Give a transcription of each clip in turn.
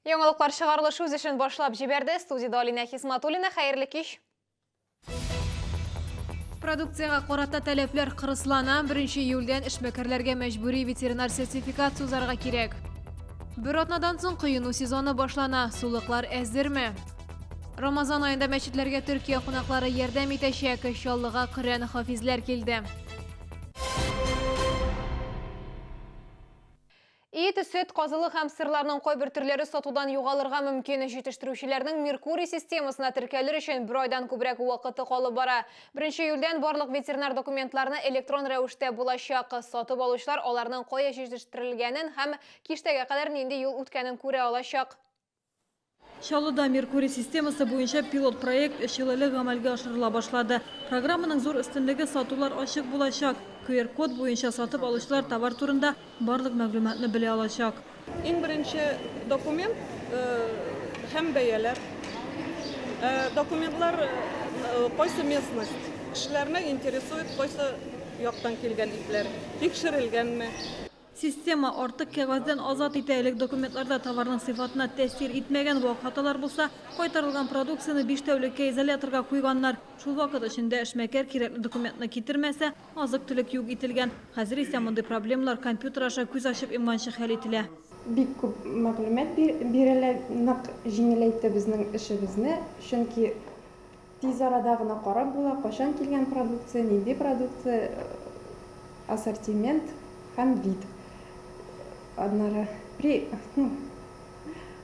Яңалыклар чыгарылышы үз эшен башлап җибәрде. Студияда Алина Хисматуллина, хәерле кич. Продукцияга карата таләпләр кырыслана. 1 июльдән эшмәкәрләргә мәҗбүри ветеринар сертификат узарга кирәк. Бер атнадан соң коену сезоны башлана. Сулыклар әзерме? Рамазан айында мәчетләргә Төркия кунаклары ярдәм итәчәк. Чаллыга Коръән хафизләр килде. Ит, сөт, казылык һәм сырларның кайбер төрләре сатудан югалырга мөмкин. Җитештерүчеләрнең Меркурий системасына теркәлер өчен 1 айдан күбрәк вакыты калып бара. 1 июльдән барлык ветеринар документларны электрон рәвештә булачак. Сатып алучылар аларның кая җитештерелгәнен һәм киштәгә кадәр нинди юл үткәнен күрә алачак. Чаллыда Меркурий системасы буенча пилот проект 3 ел элек гамәлгә ашырыла башлады. Программаның зур өстенлеге сатулар ачык булачак. QR-код буенча сатып алучылар товар турында барлык мәгълүматны белә алачак. Иң беренче документ һәм бәяләр. Документлар кайсы местность, кешеләрне интересует кайсы яктан килгән итләр, тикшерелгәнме? Система артык кәгазьдән азат итә. Элек документларда товарның сыйфатына тәэсир итмәгән вакытлар булса, кайтарылган продукцияны 5 тәүлеккә изоляторга куйганнар. Шул вакыт эчендә эшмәкәр кирәкле документны китермәсә, азык-төлек юк ителгән. Хәзер исә мондый проблемалар компьютер аша күз ачып иманчы хәл ителә. Бик күп мәгълүмат бирелә, нык җиңеләйтте безнең эшебезне, чөнки тиз арада гына карап була, кашан килгән продукция, нинди продукция, ассортимент һәм вид. Аннары при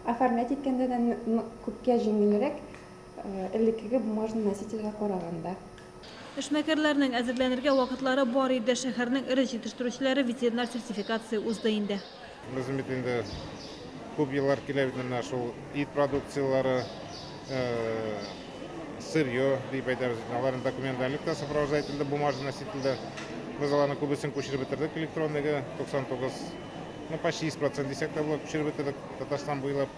оформлять иткәндә дә күпкә җиңелрәк, элеккеге бумажный носительгә караганда. Эшмәкәрләрнең әзерләнергә вакытлары бар иде. Шәһәрнең ире җитештерүчеләре ветеринар сертификация узды инде. Безнең бит инде күп еллар килә бит менә шул ит продукциялары, сырье дип әйтәбез. Аларның документальлыкта сопровождательный бумажный носительдә. Без аларны күбесен күчереп бетердек электронныйга, 99, почти 100% дисәк тә була күчереп бетердек Татарстан буйлап.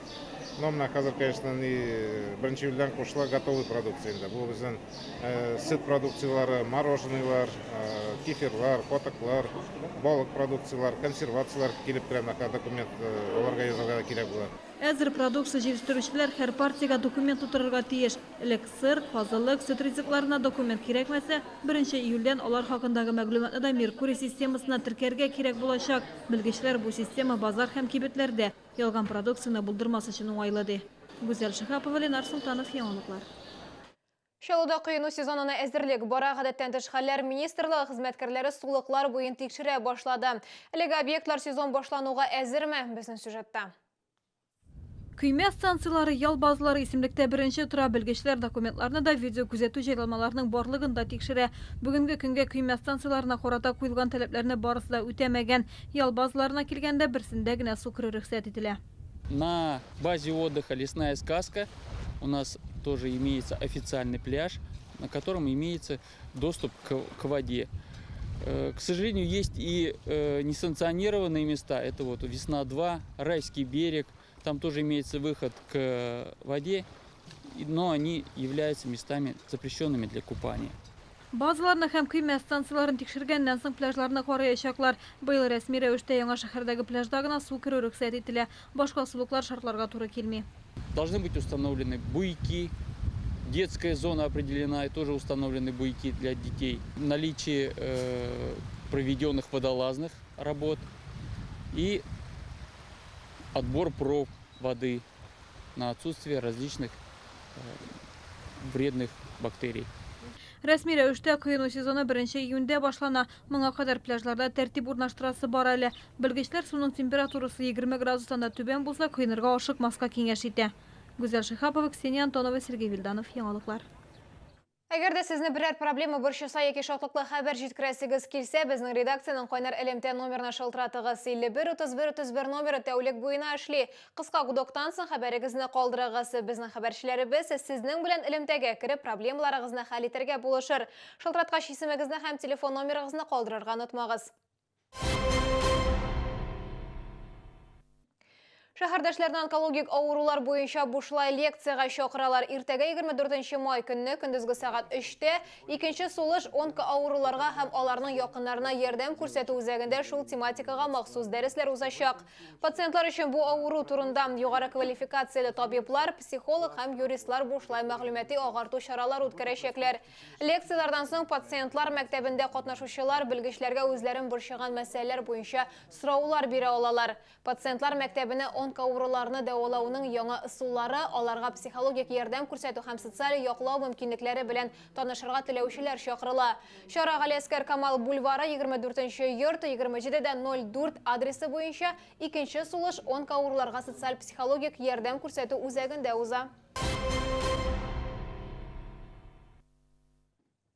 Но менә хәзер, конечно, 1 июльдән кушыла готовый продукция инде. Бу безнең сөт продукциялары, мороженыйлар, кефирлар, котыклар, балык продукциялар, консервациялар килеп керә, документ аларга язарга кирәк була. Әзер продукция җитештерүчеләр һәр партиягә документ тутырырга тиеш. Элек сыр, казылык, сөт ризыкларына документ кирәкмәсә, 1 июльдән алар хакындагы мәгълүматны да Меркурий системасына теркәргә кирәк булачак. Белгечләр бу система базар һәм кибетләрдә ялган продукцияны булдырмас өчен уңайлы ди. Гүзәл Шәһәпова, Ленар Султанов, яңалыклар. Чаллыда коену сезонына әзерлек бара. Гадәттән тыш хәлләр министрлыгы хезмәткәрләре сулыклар буен тикшерә башлады. Әлеге объектлар сезон башлануга әзерме? Безнең сюжетта. Көймә станциялары, ял базалары исемлектә беренче тора. Белгечләр документларны да видео күзәтү җайланмаларының барлыгын да тикшерә. Бүгенге көнгә көймә станцияларына карата куелган таләпләрне барысы да үтәмәгән. Ял базаларына килгәндә берсендә генә су керү рөхсәт ителә. На базе отдыха «Лесная сказка» у нас тоже имеется официальный пляж, на котором имеется доступ к воде. К сожалению, есть и несанкционированные места. Это вот Весна-2, Райский берег. Там тоже имеется выход к воде, но они являются местами запрещенными для купания. Базаларны һәм көймә станцияларын тикшергәннән соң пляжларны караячаклар. Быел рәсми рәвештә яңа шәһәрдәге пляжда гына су керү рөхсәт ителә. Башка сулыклар шартларга туры килми. Должны быть установлены буйки, детская зона определена, и тоже установлены буйки для детей. Наличие проведенных водолазных работ и отбор проб воды на отсутствие различных вредных бактерий. Рәсми рәвештә коену сезоны 1 июньдә башлана. Моңа кадәр пляжларда тәртип урнаштырасы бар әле. Белгечләр суның температурасы 20 градустан да түбән булса, коенырга ашыкмаска киңәш итә. Гүзәл Шәһәпова, Ксения Антонова, Сергей Вильданов, яңалыклар. Әгәр дә сезне берәр проблема борчыса яки шатлыклы хәбәр җиткерәсегез килсә, безнең редакциянең кайнар элемтә номерына шалтыратыгыз. 51-31-31 номеры тәүлек буена эшли. Кыска гудоктан соң хәбәрегезне калдырыгыз. Безнең хәбәрчеләребез сезнең белән элемтәгә кереп проблемаларыгызны хәл итәргә булышыр. Шалтыраткач исемегезне һәм телефон номерыгызны калдырырга онытмагыз. Шәһәрдәшләрне онкологик авырулар буенча бушлай лекцияга чакыралар. Иртәгә 24 май көнне көндезге сәгать 3-тә икенче сулыш онко авыруларга һәм аларның якыннарына ярдәм күрсәтү үзәгендә шул тематикага махсус дәресләр узачак. Пациентлар өчен бу авыру турында югары квалификацияле табиблар, психолог һәм юристлар бушлай мәгълүмати агарту чаралар үткәрәчәкләр. Лекциялардан соң пациентлар мәктәбендә катнашучылар белгечләргә үзләрен борчыган мәсьәләләр буенча сораулар бирә алалар. Пациентлар мәктәбенә онко авыруларны дәвалауның яңа ысуллары, аларга психологик ярдәм күрсәтү һәм социаль яклау мөмкинлекләре белән танышырга теләүчеләр чакырыла. Шара Галиәскәр Камал бульвары 24-нче йорт 27-04 адресы буенча икенче сулыш онко авыруларга социаль психологик ярдәм күрсәтү үзәгендә уза.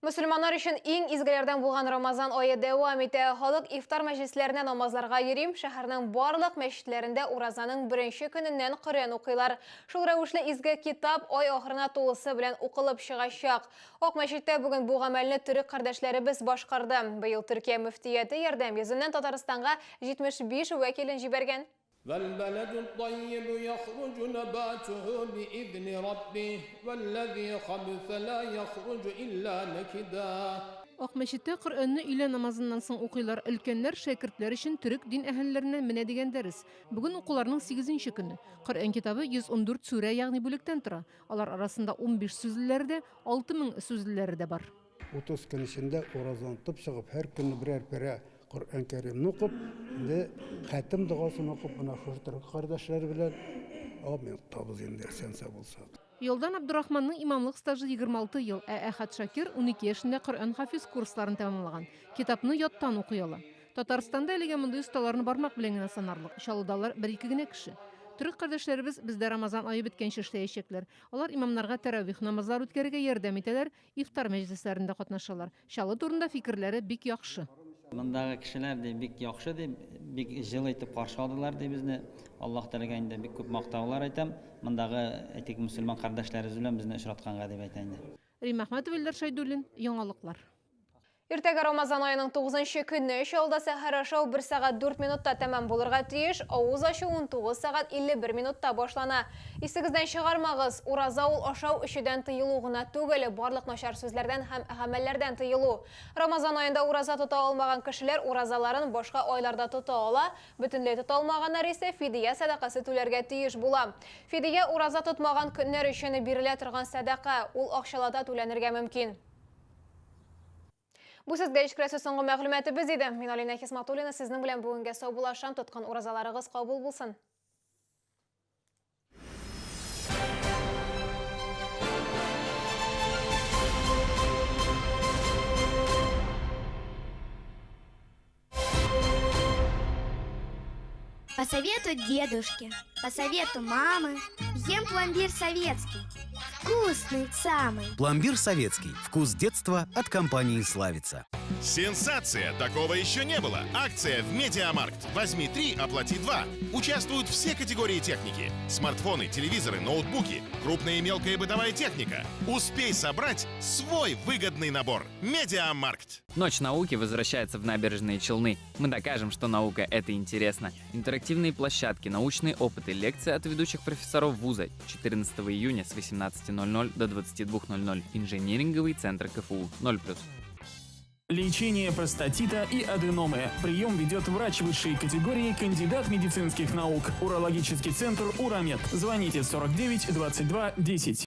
Мөселманнар өчен иң изгеләрдән булган Рамазан ае дәвам итә. Халык ифтар мәҗлесләренә намазларга йөрим, шәһәрнең барлык мәчетләрендә уразаның беренче көненнән Коръән укыйлар. Шул рәвешле изге китап ай ахырына тулысы белән укылып чыгачак. Ак мәчеттә бүген бу гамәлне төрек кардәшләребез башкарды. Быел Төркия мөфтияте ярдәм йөзеннән Татарстанга 75 вәкилен җибәргән. والبلد الطيب يخرج نباته بإذن ربه والذي خبث لا يخرج إلا نكدا. Ак мәчеттә Коръәнне өйлә намазыннан соң укыйлар. Өлкәннәр, шәкертләр өчен төрек дин әһелләренә менә дигән дәрес. Бүген укуларның 8нче көне. Коръән китабы 114 сүрә, ягъни бүлектән тора. Алар арасында 15 сүзлеләре дә, 6000 сүзлеләре дә бар. 30 көн эчендә уразан тып чыгып, һәр көнне берәр Коръән Кәримне укып, хәтем дугасын укып, менә шул кардәшләр белән амин табыз инде сәнсә булса. Елдан Абдурахманның имамлык стажы 26 ел, Әхәт Шакир 12 яшендә Коръән хафиз курсларын тәмамлаган. Китапны яттан укый ала. Татарстанда әлегә мондый осталарны бармак белән генә санарлык. Чалыдалар 1-2 генә кеше. Түрек кардәшләребез бездә Рамазан ае беткәнче эшләячәкләр. Алар имамнарга тәравих намазлар үткәрергә ярдәм итәләр, ифтар мәҗлесләрендә катнашалар. Чалы турында фикерләре бик яхшы. Мындагы кешеләр дә бик яхшы дип, бик җылы итеп каршы алдылар ди безне. Аллаһ Тәгаләгә инде бик күп мактаулар әйтәм. Мындагы әйтик мөселман кардәшләребез белән безне очратканга дип әйтәм. Рим Әхмәтов, Илдар Шайдуллин, яңалыклар. Иртәгә Рамазан аеның 9нчы көнне Чаллыда сәхәр ашау 1 сәгать 4 минутта тәмам булырга тиеш, авыз ачу 19 сәгать 51 минутта башлана. Исегездән чыгармагыз, ураза ул ашау өчедән тыелу гына түгел, барлык начар сүзләрдән һәм гамәлләрдән тыелу. Рамазан аенда ураза тота алмаган кешеләр уразаларын башка айларда тота ала, бөтенләй тота алмаганнар исә фидия садакасы түләргә тиеш була. Фидия ураза тотмаган көннәр өчен бирелә торган садака, ул акчалата түләнергә мөмкин. Бу сезгә ишкерәсе соңгы мәгълүматыбыз иде. Мин Алина Хисматуллина сезнең белән бүгенгә сау булашам, тоткан уразаларыгыз кабул булсын. По совету дедушки, по совету мамы, ем пломбир советский. Вкусный самый. Пломбир советский. Вкус детства от компании «Славица». Сенсация! Такого еще не было. Акция в Медиамаркт. Возьми 3, оплати 2. Участвуют все категории техники. Смартфоны, телевизоры, ноутбуки, крупная и мелкая бытовая техника. Успей собрать свой выгодный набор. Медиамаркт. Ночь науки возвращается в Набережные Челны. Мы докажем, что наука — это интересно. Интерактивные площадки, научные опыты, лекции от ведущих профессоров вуза. 14 июня с 18:00 до 22:00. Инженеринговый центр КФУ. 0+. Лечение простатита и аденомы. Прием ведет врач высшей категории, кандидат медицинских наук. Урологический центр «Урамед». Звоните 49 22 10.